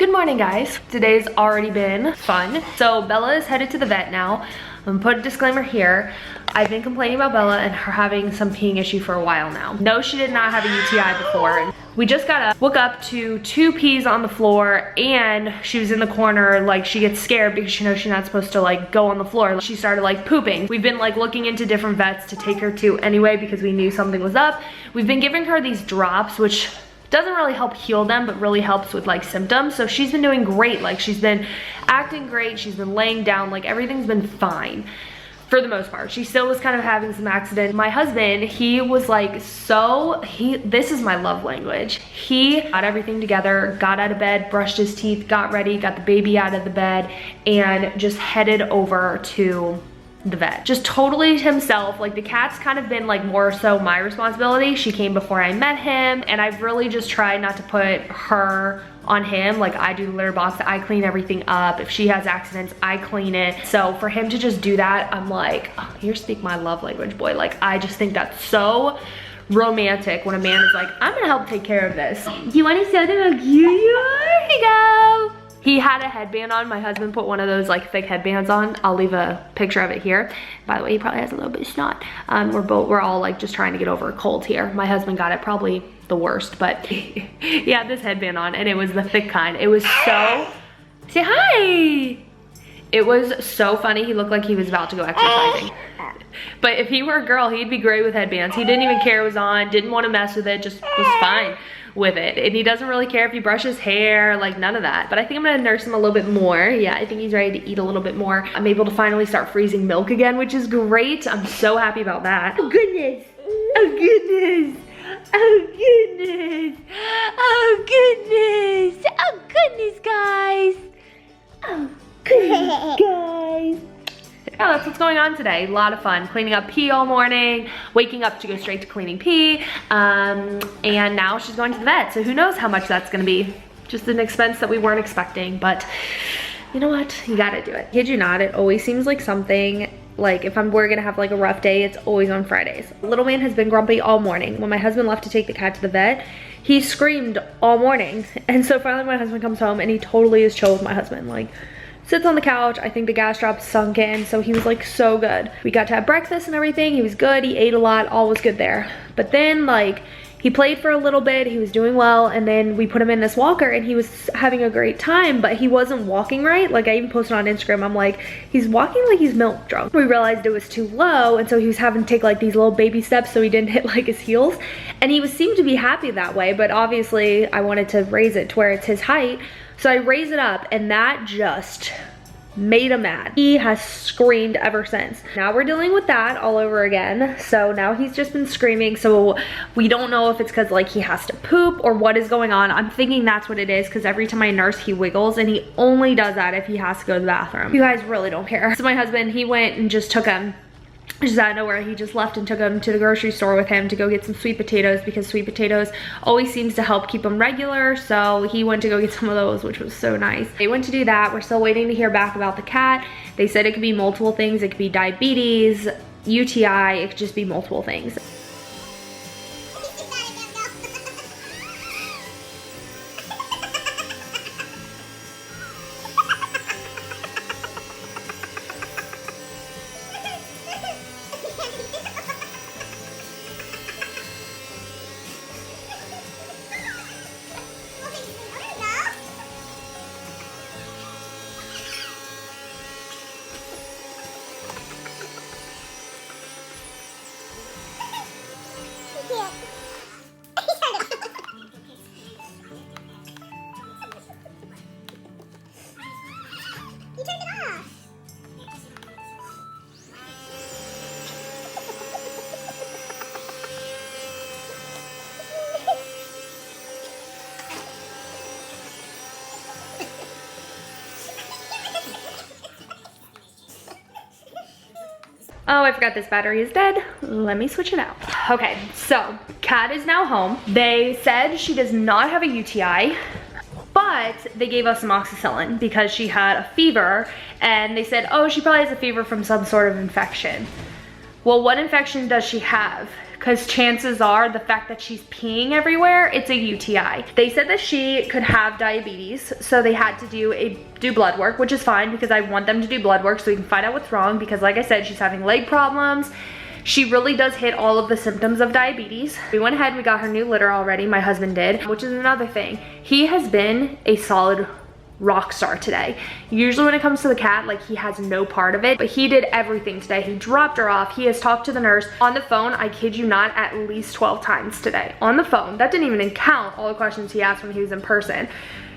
Good morning, guys. Today's already been fun. So Bella is headed to the vet now. I'm gonna put a disclaimer here. I've been complaining about Bella and her having some peeing issue for a while now. No, she did not have a UTI before. We just woke up to 2 pees on the floor, and she was in the corner, like she gets scared because she knows she's not supposed to like go on the floor. She started like pooping. We've been like looking into different vets to take her to anyway because we knew something was up. We've been giving her these drops, which doesn't really help heal them, but really helps with like symptoms. So she's been doing great. Like she's been acting great. She's been laying down, like everything's been fine for the most part. She still was kind of having some accident. My husband, he was like, this is my love language. He got everything together, got out of bed, brushed his teeth, got ready, got the baby out of the bed, and just headed over to the vet. Just totally himself. Like the cat's kind of been like more so my responsibility. She came before I met him, and I've really just tried not to put her on him. Like I do the litter box, I clean everything up. If she has accidents, I clean it. So for him to just do that, I'm like, oh, you speak my love language, boy. Like I just think that's so romantic when a man is like, I'm gonna help take care of this. You want to show them how cute you are? Here you go. He had a headband on. My husband put one of those like thick headbands on. I'll leave a picture of it here. By the way, he probably has a little bit of snot. We're all like just trying to get over a cold here. My husband got it probably the worst, but he had this headband on, and it was the thick kind. It was so, say hi. It was so funny. He looked like he was about to go exercising. But if he were a girl, he'd be great with headbands. He didn't even care it was on, didn't want to mess with it, just was fine with it. And he doesn't really care if you brush his hair, like none of that. But I think I'm gonna nurse him a little bit more. Yeah, I think he's ready to eat a little bit more. I'm able to finally start freezing milk again, which is great. I'm so happy about that. Oh goodness, oh goodness, oh goodness, oh goodness, oh goodness, guys. Oh goodness, guys. Yeah, that's what's going on today. A lot of fun. Cleaning up pee all morning, waking up to go straight to cleaning pee, and now she's going to the vet. So who knows how much that's gonna be. Just an expense that we weren't expecting, but you know what? You gotta do it. Kid you not, it always seems like something, like if we're gonna have like a rough day, it's always on Fridays. Little man has been grumpy all morning. When my husband left to take the cat to the vet, he screamed all morning. And so finally my husband comes home and he totally is chill with my husband. Like, sits on the couch. I think the gas drop sunk in, so he was like so good. We got to have breakfast and everything. He was good. He ate a lot. All was good there. But then like he played for a little bit. He was doing well, and then we put him in this walker and he was having a great time, but he wasn't walking right. Like I even posted on Instagram, I'm like, he's walking like he's milk drunk. We realized it was too low, and so he was having to take like these little baby steps so he didn't hit like his heels. And he seemed to be happy that way, but obviously I wanted to raise it to where it's his height. So I raised it up, and that just made him mad. He has screamed ever since. Now we're dealing with that all over again. So now he's just been screaming. So we don't know if it's because like he has to poop or what is going on. I'm thinking that's what it is, because every time I nurse he wiggles, and he only does that if he has to go to the bathroom. You guys really don't care. So my husband, he went and just took him, just out of nowhere, he just left and took him to the grocery store with him to go get some sweet potatoes, because sweet potatoes always seems to help keep him regular. So he went to go get some of those, which was so nice. They went to do that. We're still waiting to hear back about the cat. They said it could be multiple things. It could be diabetes, UTI, it could just be multiple things. Oh, I forgot this battery is dead. Let me switch it out. Okay, so Kat is now home. They said she does not have a UTI, but they gave us some amoxicillin because she had a fever, and they said, oh, she probably has a fever from some sort of infection. Well, what infection does she have? because chances are the fact that she's peeing everywhere, it's a UTI. They said that she could have diabetes, so they had to do blood work, which is fine because I want them to do blood work so we can find out what's wrong, because like I said, she's having leg problems. She really does hit all of the symptoms of diabetes. We went ahead and we got her new litter already, my husband did, which is another thing. He has been a solid rock star today. Usually when it comes to the cat, like, he has no part of it, but he did everything today. He dropped her off. He has talked to the nurse on the phone, I kid you not, at least 12 times today on the phone. That didn't even count all the questions he asked when he was in person.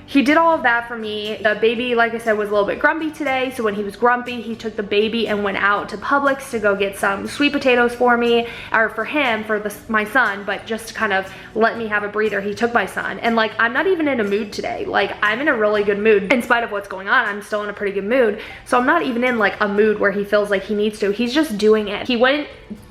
He did all of that for me. The baby, like I said, was a little bit grumpy today, so when he was grumpy, he took the baby and went out to Publix to go get some sweet potatoes for me, or for him, for my son, but just to kind of let me have a breather, he took my son. And like, I'm not even in a mood today. Like, I'm in a really good mood. In spite of what's going on, I'm still in a pretty good mood. So I'm not even in like a mood where he feels like he needs to. He's just doing it. He went,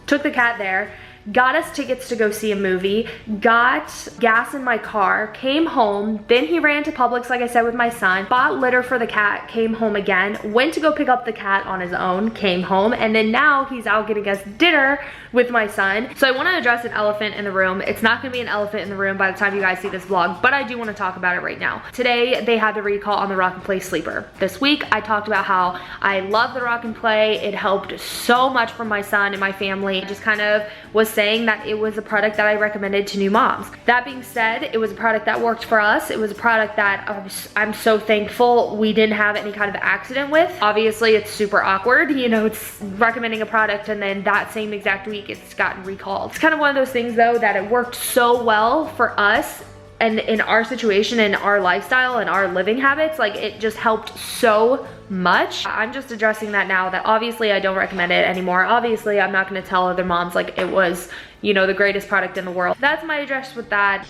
took the cat there, got us tickets to go see a movie, got gas in my car, came home, then he ran to Publix, like I said, with my son, bought litter for the cat, came home again, went to go pick up the cat on his own, came home, and then now he's out getting us dinner with my son. So I want to address an elephant in the room. It's not going to be an elephant in the room by the time you guys see this vlog, but I do want to talk about it right now. Today, they had the recall on the Rock and Play sleeper. This week, I talked about how I love the Rock and Play. It helped so much for my son and my family. I just kind of was saying that it was a product that I recommended to new moms. That being said, it was a product that worked for us. It was a product that I'm so thankful we didn't have any kind of accident with. Obviously, it's super awkward. You know, it's recommending a product and then that same exact week it's gotten recalled. It's kind of one of those things though that it worked so well for us and in our situation and our lifestyle and our living habits. Like, it just helped so much. I'm just addressing that now, that obviously I don't recommend it anymore. Obviously, I'm not going to tell other moms like it was, you know, the greatest product in the world. That's my address with that.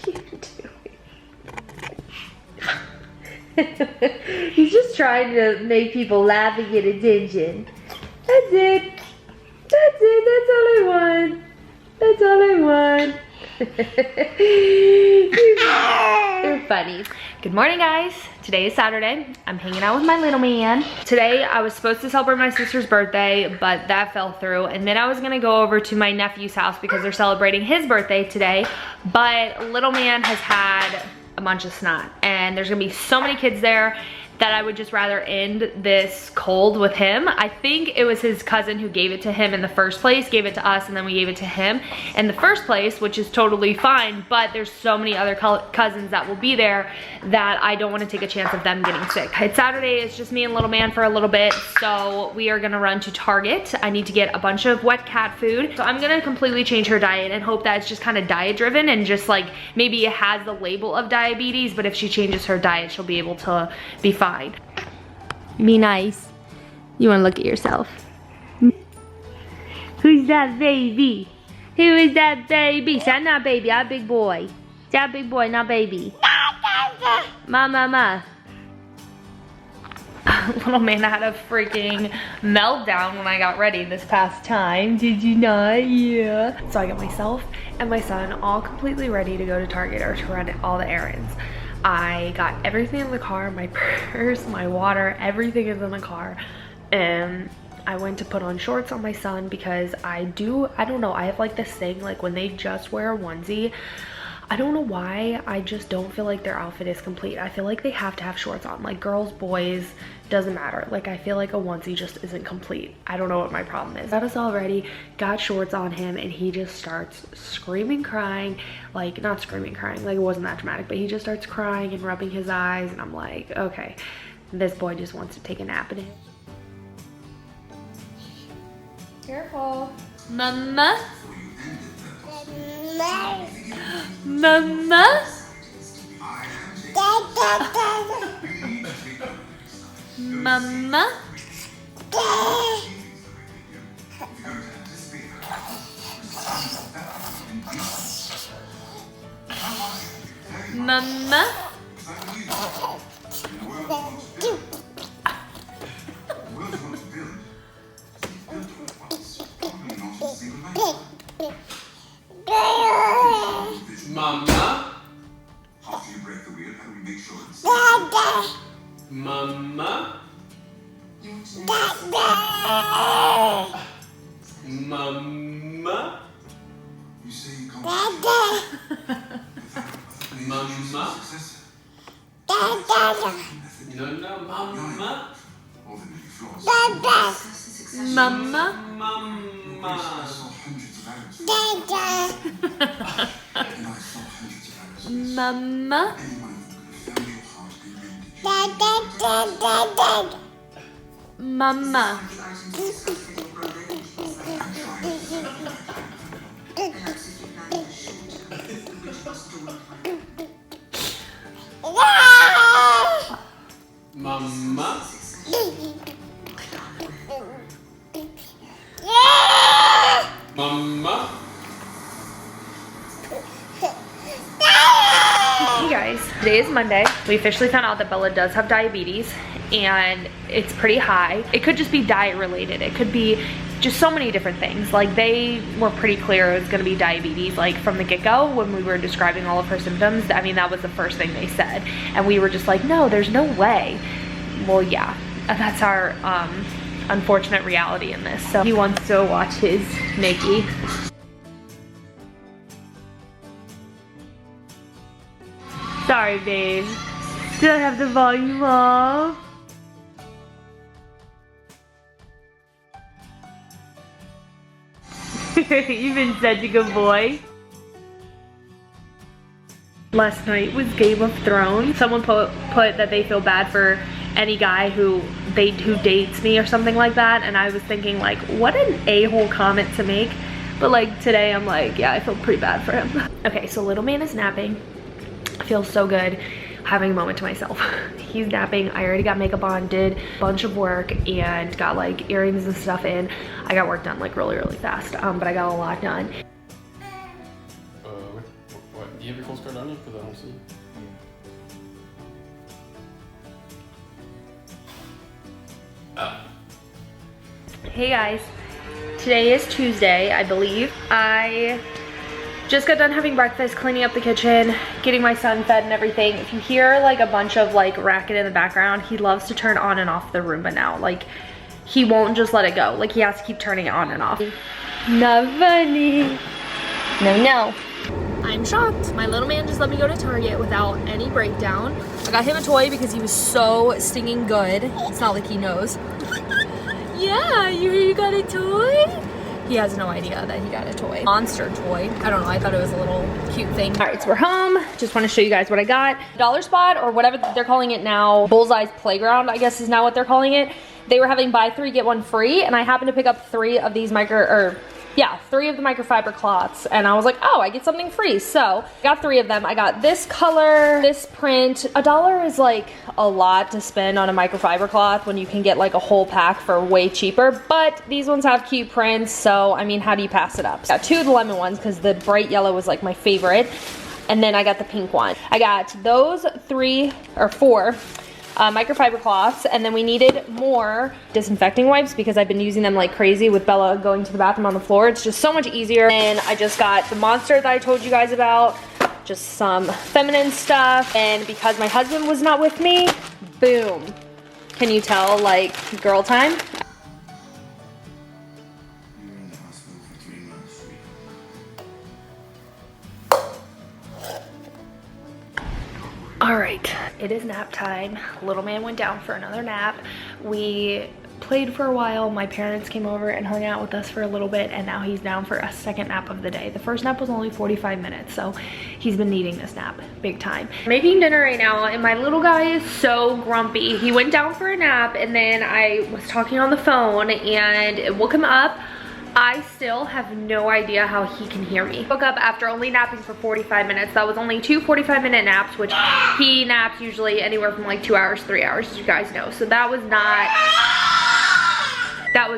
He's just trying to make people laugh and get attention. That's it. That's it. That's all I want. That's all I want. You're funny. Good morning, guys. Today is Saturday. I'm hanging out with my little man. Today I was supposed to celebrate my sister's birthday, but that fell through. And then I was gonna go over to my nephew's house because they're celebrating his birthday today. But little man has had a bunch of snot and there's gonna be so many kids there that I would just rather end this cold with him. I think it was his cousin who gave it to him in the first place, gave it to us, and then we gave it to him in the first place, which is totally fine, but there's so many other cousins that will be there that I don't want to take a chance of them getting sick. It's Saturday, it's just me and little man for a little bit, so we are gonna run to Target. I need to get a bunch of wet cat food. So I'm gonna completely change her diet and hope that it's just kind of diet driven and just like, maybe it has the label of diabetes, but if she changes her diet, she'll be able to be fine. Be nice. You want to look at yourself. Who's that baby? Who is that baby? Say, I'm not baby, I'm a big boy. Say, I'm a big boy, not baby. Ma. Little man had a freaking meltdown when I got ready this past time. Did you not? Yeah. So I got myself and my son all completely ready to go to Target or to run all the errands. I got everything in the car, my purse, my water, everything is in the car. And I went to put on shorts on my son because I don't know, I have like this thing, like when they just wear a onesie, I don't know why, I just don't feel like their outfit is complete. I feel like they have to have shorts on, like girls, boys, doesn't matter. Like I feel like a onesie just isn't complete. I don't know what my problem is. Got us all ready, got shorts on him, and he just starts screaming, crying, like not screaming, crying, like it wasn't that dramatic, but he just starts crying and rubbing his eyes, and I'm like, okay, this boy just wants to take a nap in it. Careful. Mama? Mama? Mama? Mama? Mama? How do you break the wheel? How do we make sure it's Mama? Mama? You Mama. Successor. No, mama. All the many flaws. Mama. Mama. I saw hundreds of errors. And I saw hundreds of errors. Mama. Any one of them could have found your heart and made Mama. Mama. Mama. Hey guys, today is Monday. We officially found out that Bella does have diabetes and it's pretty high. It could just be diet related. It could be just so many different things. Like they were pretty clear it was gonna be diabetes like from the get-go when we were describing all of her symptoms. I mean, that was the first thing they said. And we were just like, no, there's no way. Well, yeah, that's our unfortunate reality in this. So he wants to watch his Nikki. Sorry, babe. Did I have the volume off? You've been such a good boy. Last night was Game of Thrones. Someone put that they feel bad for any guy who dates me or something like that, and I was thinking like, what an a-hole comment to make. But like today I'm like, yeah, I feel pretty bad for him. Okay, so little man is napping. I feel so good having a moment to myself. He's napping. I already got makeup on, did a bunch of work, and got like earrings and stuff in. I got work done like really fast, but I got a lot done. What? Do you have your cold start on you? Because I don't see. Hey guys, today is Tuesday, I believe. I just got done having breakfast, cleaning up the kitchen, getting my son fed and everything. If you hear like a bunch of like racket in the background, he loves to turn on and off the Roomba now. Like he won't just let it go. Like he has to keep turning it on and off. Not funny. No. I'm shocked. My little man just let me go to Target without any breakdown. I got him a toy because he was so stinging good. It's not like he knows. Yeah, you got a toy? He has no idea that he got a toy. Monster toy. I don't know, I thought it was a little cute thing. All right, so we're home. Just wanna show you guys what I got. Dollar Spot, or whatever they're calling it now, Bullseye's Playground, I guess is now what they're calling it. They were having buy 3, get 1 free, and I happened to pick up 3 of these 3 of the microfiber cloths, and I was like, oh, I get something free. So I got 3 of them. I got this color, this print. $1 is like a lot to spend on a microfiber cloth when you can get like a whole pack for way cheaper, but these ones have cute prints, so I mean, how do you pass it up? I got 2 of the lemon ones because the bright yellow was like my favorite, and then I got the pink one. I got those 4 microfiber cloths, and then we needed more disinfecting wipes because I've been using them like crazy with Bella going to the bathroom on the floor. It's just so much easier. And I just got the Monster that I told you guys about, just some feminine stuff, and because my husband was not with me, boom. Can you tell, like, girl time? You were in the hospital for 3 months. All right, it is nap time. Little man went down for another nap. We played for a while. My parents came over and hung out with us for a little bit, and now he's down for a second nap of the day. The first nap was only 45 minutes, so he's been needing this nap big time. Making dinner right now, and my little guy is so grumpy. He went down for a nap, and then I was talking on the phone, and it woke him up. I still have no idea how he can hear me. Woke up after only napping for 45 minutes. That was only 2 45-minute naps, which he naps usually anywhere from like 2 hours, 3 hours, as you guys know. So that was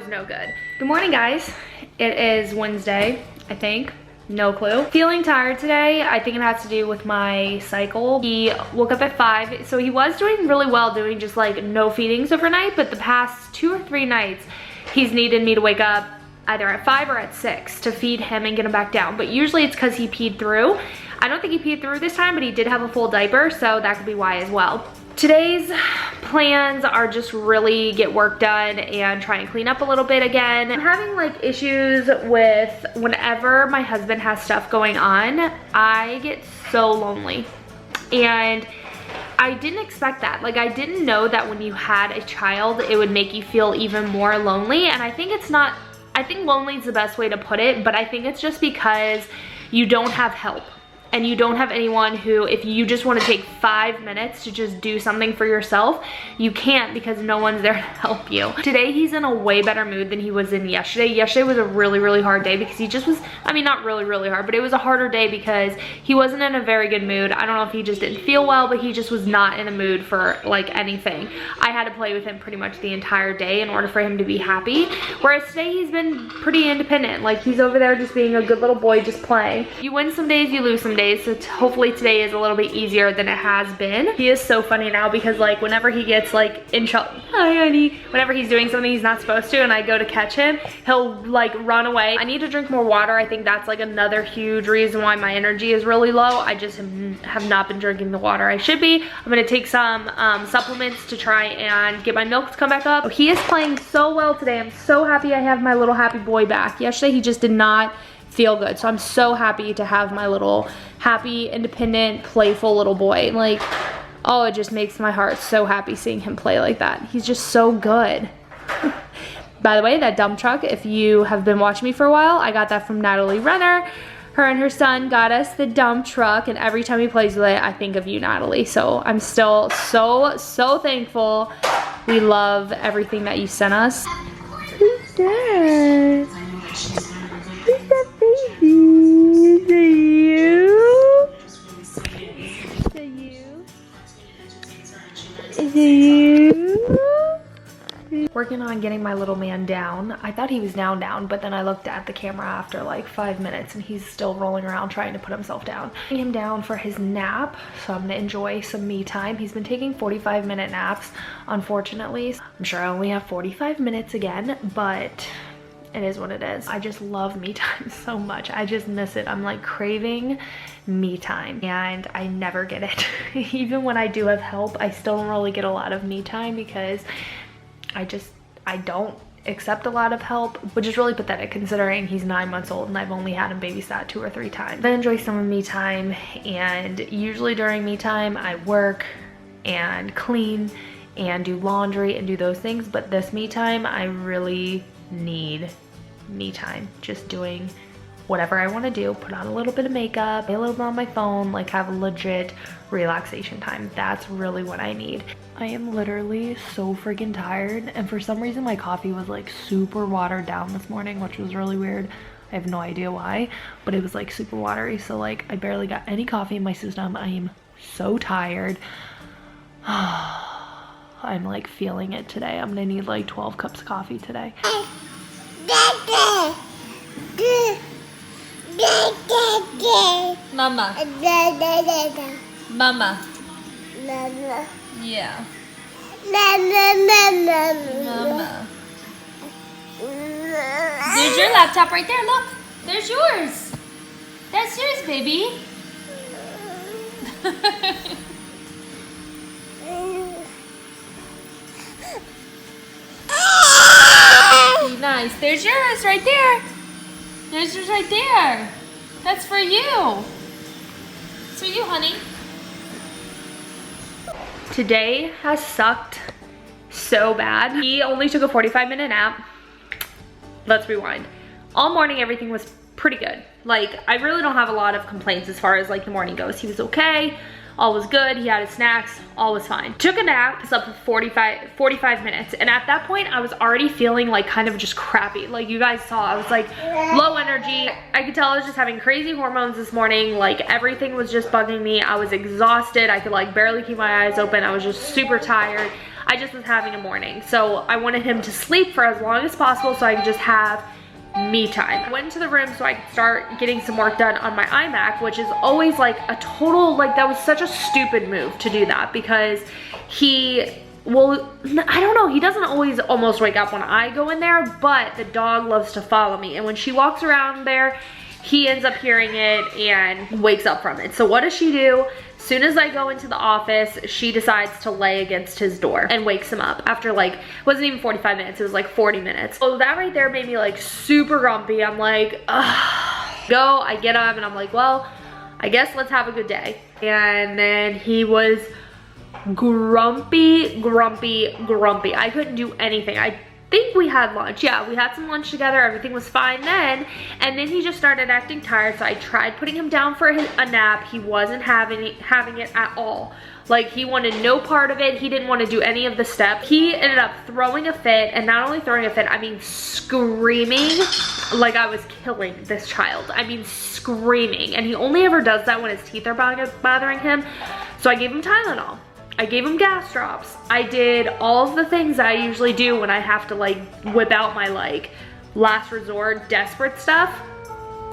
no good. Good morning, guys. It is Wednesday, I think. No clue. Feeling tired today. I think it has to do with my cycle. He woke up at 5, so he was doing really well doing just like no feedings overnight, but the past 2 or 3 nights, he's needed me to wake up either at 5 or at 6 to feed him and get him back down. But usually it's because he peed through. I don't think he peed through this time, but he did have a full diaper, so that could be why as well. Today's plans are just really get work done and try and clean up a little bit again. I'm having like issues with whenever my husband has stuff going on, I get so lonely. And I didn't expect that. Like, I didn't know that when you had a child, it would make you feel even more lonely. And I think it's not, I think lonely is the best way to put it, but I think it's just because you don't have help. And you don't have anyone who, if you just want to take 5 minutes to just do something for yourself, you can't because no one's there to help you. Today, he's in a way better mood than he was in yesterday. Yesterday was a really, really hard day because he just was, I mean, not really, really hard, but it was a harder day because he wasn't in a very good mood. I don't know if he just didn't feel well, but he just was not in a mood for like anything. I had to play with him pretty much the entire day in order for him to be happy. Whereas today, he's been pretty independent. Like, he's over there just being a good little boy, just playing. You win some days, you lose some days. So hopefully today is a little bit easier than it has been. He is so funny now because like whenever he gets like in trouble, hi honey, whenever he's doing something he's not supposed to and I go to catch him, he'll like run away. I need to drink more water. I think that's like another huge reason why my energy is really low. I just have not been drinking the water I should be. I'm gonna take some supplements to try and get my milk to come back up. He is playing so well today. I'm so happy I have my little happy boy back. Yesterday he just did not feel good. So I'm so happy to have my little happy, independent, playful little boy. Like, oh, it just makes my heart so happy seeing him play like that. He's just so good. By the way, that dump truck, if you have been watching me for a while, I got that from Natalie Renner. Her and her son got us the dump truck, and every time he plays with it, I think of you, Natalie. So I'm still so thankful. We love everything that you sent us. Who's that? Who's that baby? Is it you? Is it you? Is it you? Working on getting my little man down. I thought he was down, but then I looked at the camera after like 5 minutes and he's still rolling around trying to put himself down. Getting him down for his nap, so I'm gonna enjoy some me time. He's been taking 45-minute naps, unfortunately. I'm sure I only have 45 minutes again, but it is what it is. I just love me time so much. I just miss it. I'm like craving me time and I never get it. Even when I do have help, I still don't really get a lot of me time because I don't accept a lot of help, which is really pathetic considering he's 9 months old and I've only had him babysat 2 or 3 times. I enjoy some of me time, and usually during me time I work and clean and do laundry and do those things, but this me time I really need me time, just doing whatever I want to do, put on a little bit of makeup, play a little bit on my phone, like have legit relaxation time. That's really what I need. I am literally so freaking tired, and for some reason my coffee was like super watered down this morning, which was really weird. I have no idea why, but it was like super watery, so like I barely got any coffee in my system. I am so tired. I'm like feeling it today. I'm gonna need like 12 cups of coffee today. Mama. Mama. Yeah. Mama. There's your laptop right there. Look. There's yours. That's yours, baby. Nice. There's yours right there. There's yours right there. That's for you. It's for you, honey. Today has sucked so bad. He only took a 45-minute nap. Let's rewind. All morning, everything was pretty good. Like, I really don't have a lot of complaints as far as like the morning goes. He was okay. All was good. He had his snacks. All was fine. Took a nap. Slept for 45 minutes. And at that point, I was already feeling like kind of just crappy. Like you guys saw, I was like low energy. I could tell I was just having crazy hormones this morning. Like everything was just bugging me. I was exhausted. I could like barely keep my eyes open. I was just super tired. I just was having a morning. So I wanted him to sleep for as long as possible so I could just have me time. I went into the room so I could start getting some work done on my iMac, which is always like a total, like that was such a stupid move to do that because he, well, I don't know, he doesn't always almost wake up when I go in there, but the dog loves to follow me. And when she walks around there, he ends up hearing it and wakes up from it. So what does she do? As soon as I go into the office, she decides to lay against his door and wakes him up after like, it wasn't even 45 minutes, it was like 40 minutes. So that right there made me like super grumpy. I'm like, ugh. I get up and I'm like, well, I guess let's have a good day. And then he was grumpy. I couldn't do anything. I think we had lunch. Yeah, we had some lunch together. Everything was fine then. And then he just started acting tired. So I tried putting him down for a nap. He wasn't having it at all. Like, he wanted no part of it. He didn't want to do any of the steps. He ended up throwing a fit, and not only throwing a fit, I mean screaming like I was killing this child. I mean screaming. And he only ever does that when his teeth are bothering him. So I gave him Tylenol. I gave him gas drops. I did all of the things I usually do when I have to like whip out my like last resort desperate stuff.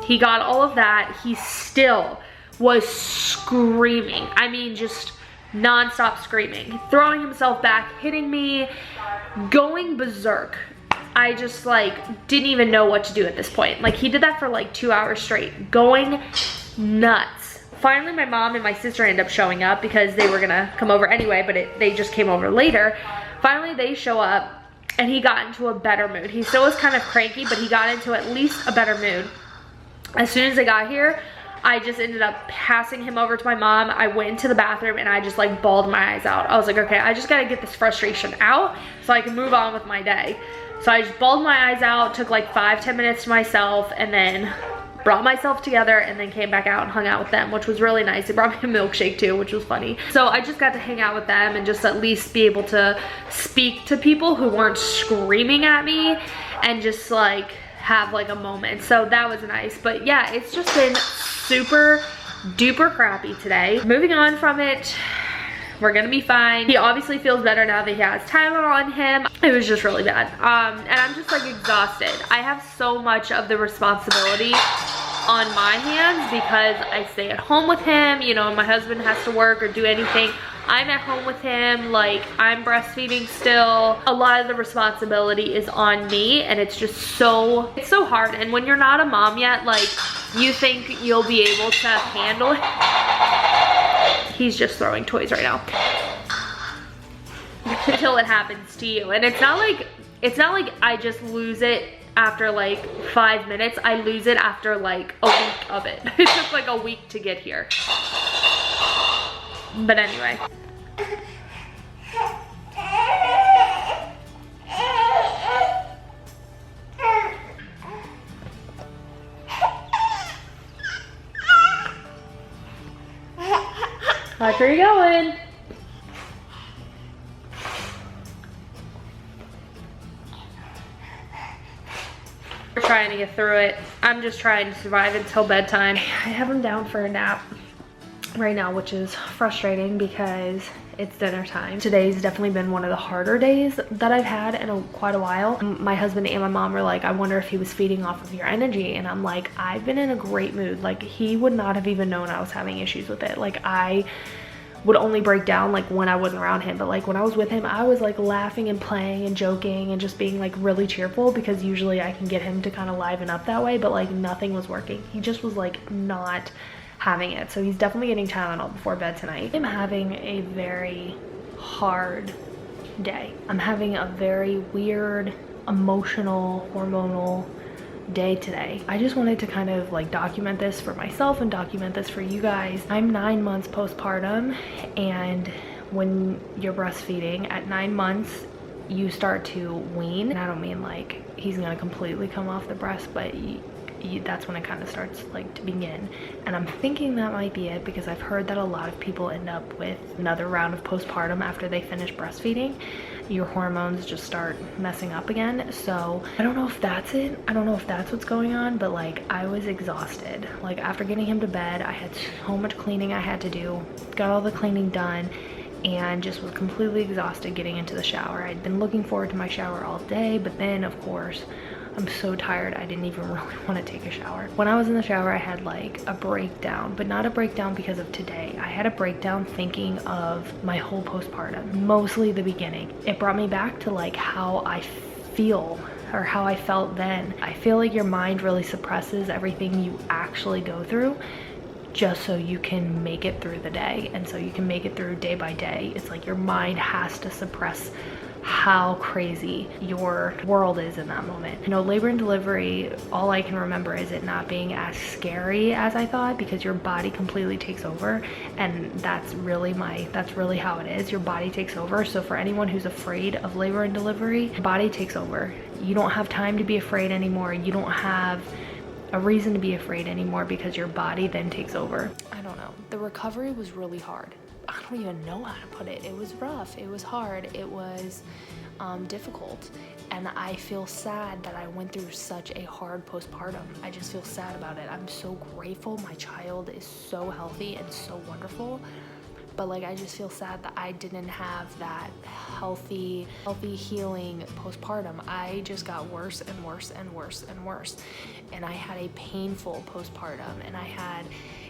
He got all of that. He still was screaming. I mean, just non-stop screaming, throwing himself back, hitting me, going berserk. I just like didn't even know what to do at this point. Like, he did that for like 2 hours straight, going nuts. Finally, my mom and my sister ended up showing up because they were gonna come over anyway, but they just came over later. Finally, they show up and he got into a better mood. He still was kind of cranky, but he got into at least a better mood. As soon as they got here, I just ended up passing him over to my mom. I went into the bathroom and I just like bawled my eyes out. I was like, okay, I just gotta get this frustration out so I can move on with my day. So I just bawled my eyes out, took like 5-10 minutes to myself, and then brought myself together and then came back out and hung out with them, which was really nice. They brought me a milkshake too, which was funny. So I just got to hang out with them and just at least be able to speak to people who weren't screaming at me and just like have like a moment. So that was nice. But yeah, it's just been super duper crappy today. Moving on from it, we're gonna be fine. He obviously feels better now that he has Tylenol on him. It was just really bad. And I'm just like exhausted. I have so much of the responsibility on my hands because I stay at home with him. You know, my husband has to work or do anything. I'm at home with him, like I'm breastfeeding still. A lot of the responsibility is on me, and it's just it's so hard. And when you're not a mom yet, like you think you'll be able to handle it. He's just throwing toys right now. Until it happens to you. And it's not like I just lose it after like 5 minutes. I lose it after like a week of it. It took like a week to get here. But anyway. Watch where you're going. We're trying to get through it. I'm just trying to survive until bedtime. I have him down for a nap right now, which is frustrating because it's dinner time. Today's definitely been one of the harder days that I've had in quite a while. My husband and my mom were like, I wonder if he was feeding off of your energy. And I'm like, I've been in a great mood. Like, he would not have even known I was having issues with it. Like, I would only break down like when I wasn't around him, but like when I was with him, I was like laughing and playing and joking and just being like really cheerful, because usually I can get him to kind of liven up that way, but like nothing was working. He just was like not having it. So he's definitely getting Tylenol before bed tonight. I'm having a very hard day. I'm having a very weird, emotional, hormonal day today. I just wanted to kind of like document this for myself and document this for you guys. I'm 9 months postpartum, and when you're breastfeeding at 9 months, you start to wean. And I don't mean like he's gonna completely come off the breast, but that's when it kind of starts like to begin. And I'm thinking that might be it, because I've heard that a lot of people end up with another round of postpartum after they finish breastfeeding. Your hormones just start messing up again. So I don't know if that's it. I don't know if that's what's going on, but like I was exhausted. Like after getting him to bed, I had so much cleaning I had to do, got all the cleaning done, and just was completely exhausted getting into the shower. I'd been looking forward to my shower all day, but then of course I'm so tired I didn't even really want to take a shower. When I was in the shower, I had like a breakdown, but not a breakdown because of today. I had a breakdown thinking of my whole postpartum, mostly the beginning. It brought me back to like how I feel, or how I felt then. I feel like your mind really suppresses everything you actually go through just so you can make it through the day, and so you can make it through day by day. It's like your mind has to suppress how crazy your world is in that moment. You know, labor and delivery, all I can remember is it not being as scary as I thought, because your body completely takes over, and that's really how it is. Your body takes over. So for anyone who's afraid of labor and delivery, your body takes over. You don't have time to be afraid anymore. You don't have a reason to be afraid anymore, because your body then takes over. I don't know. The recovery was really hard. I don't even know how to put it. It was rough. It was hard. It was difficult. And I feel sad that I went through such a hard postpartum. I just feel sad about it. I'm so grateful. My child is so healthy and so wonderful. But like, I just feel sad that I didn't have that healthy healing postpartum. I just got worse and worse and worse and worse. And I had a painful postpartum, and I had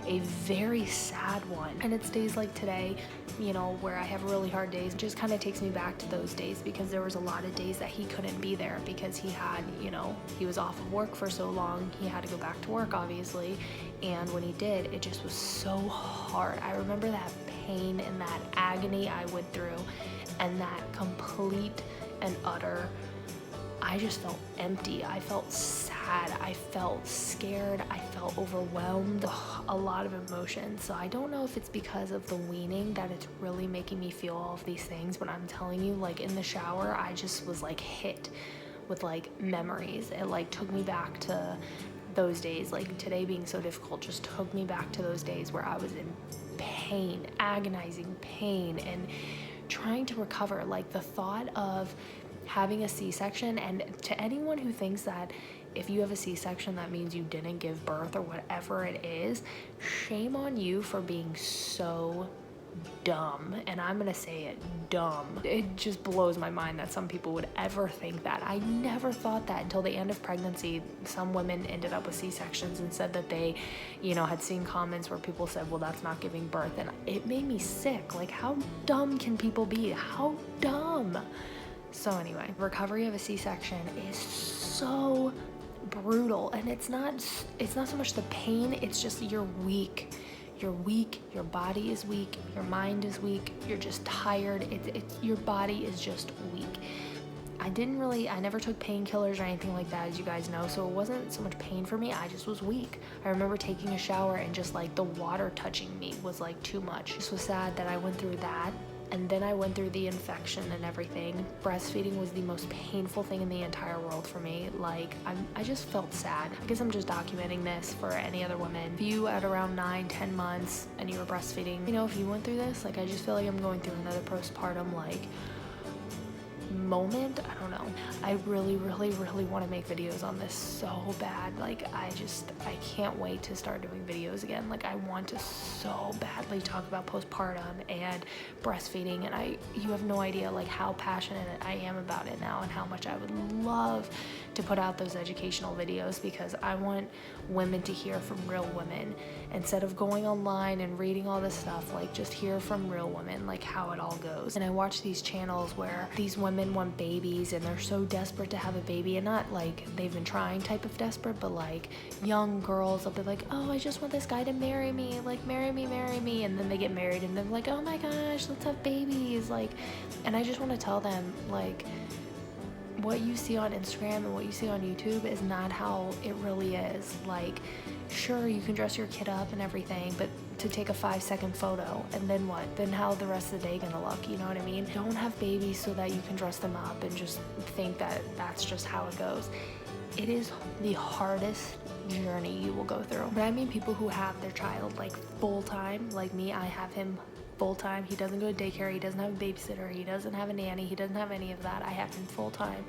a very sad one. And it's days like today, you know, where I have really hard days. It just kind of takes me back to those days, because there was a lot of days that he couldn't be there because he had, you know, he was off of work for so long. He had to go back to work, obviously. And when he did, it just was so hard. I remember that pain and that agony I went through, and that complete and utter, I just felt empty. I felt sad. I felt scared. I felt overwhelmed. A lot of emotions. So I don't know if it's because of the weaning that it's really making me feel all of these things, but I'm telling you, like in the shower, I just was like hit with like memories. It like took me back to those days. Like today being so difficult just took me back to those days where I was in pain, agonizing pain, and trying to recover. Like the thought of having a C-section, and to anyone who thinks that if you have a C-section that means you didn't give birth or whatever it is, shame on you for being so dumb. And I'm gonna say it, dumb. It just blows my mind that some people would ever think that. I never thought that until the end of pregnancy. Some women ended up with C-sections and said that they, you know, had seen comments where people said, well, that's not giving birth. And it made me sick. Like, how dumb can people be? How dumb? So anyway, recovery of a C-section is so brutal, and it's not so much the pain, it's just you're weak. You're weak, your body is weak, your mind is weak, you're just tired. Your body is just weak. I never took painkillers or anything like that, as you guys know, so it wasn't so much pain for me. I just was weak. I remember taking a shower and just like the water touching me was like too much. This was sad that I went through that. And then I went through the infection and everything. Breastfeeding was the most painful thing in the entire world for me. Like, I just felt sad. I guess I'm just documenting this for any other women. If you at around 9-10 months and you were breastfeeding, you know, if you went through this, like, I just feel like I'm going through another postpartum, like, moment. I don't know. I really want to make videos on this so bad. Like, I can't wait to start doing videos again. Like, I want to so badly talk about postpartum and breastfeeding, and you have no idea like how passionate I am about it now, and how much I would love to put out those educational videos, because I want women to hear from real women instead of going online and reading all this stuff. Like, just hear from real women, like how it all goes. And I watch these channels where these women want babies and they're so desperate to have a baby, and not like they've been trying type of desperate, but like young girls, they'll be like, oh, I just want this guy to marry me, like marry me, and then they get married and they're like, oh my gosh, let's have babies. Like, and I just want to tell them, like, what you see on Instagram and what you see on YouTube is not how it really is. Like, sure, you can dress your kid up and everything, but to take a 5-second photo, and then what? Then how the rest of the day gonna look? You know what I mean? Don't have babies so that you can dress them up and just think that that's just how it goes. It is the hardest journey you will go through. But I mean people who have their child like full-time, like me. I have him full-time. He doesn't go to daycare, he doesn't have a babysitter, he doesn't have a nanny, he doesn't have any of that. I have him full-time.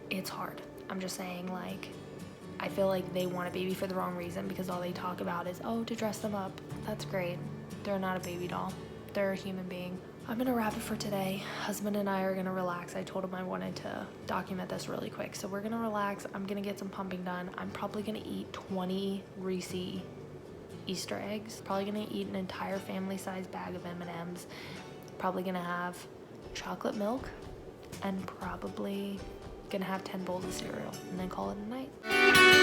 It's hard. I'm just saying, like, I feel like they want a baby for the wrong reason, because all they talk about is, oh, to dress them up. That's great. They're not a baby doll. They're a human being. I'm gonna wrap it for today. Husband and I are gonna relax. I told him I wanted to document this really quick. So we're gonna relax. I'm gonna get some pumping done. I'm probably gonna eat 20 Reese Easter eggs. Probably gonna eat an entire family-sized bag of M&Ms. Probably gonna have chocolate milk, and probably gonna have 10 bowls of cereal, and then call it a night.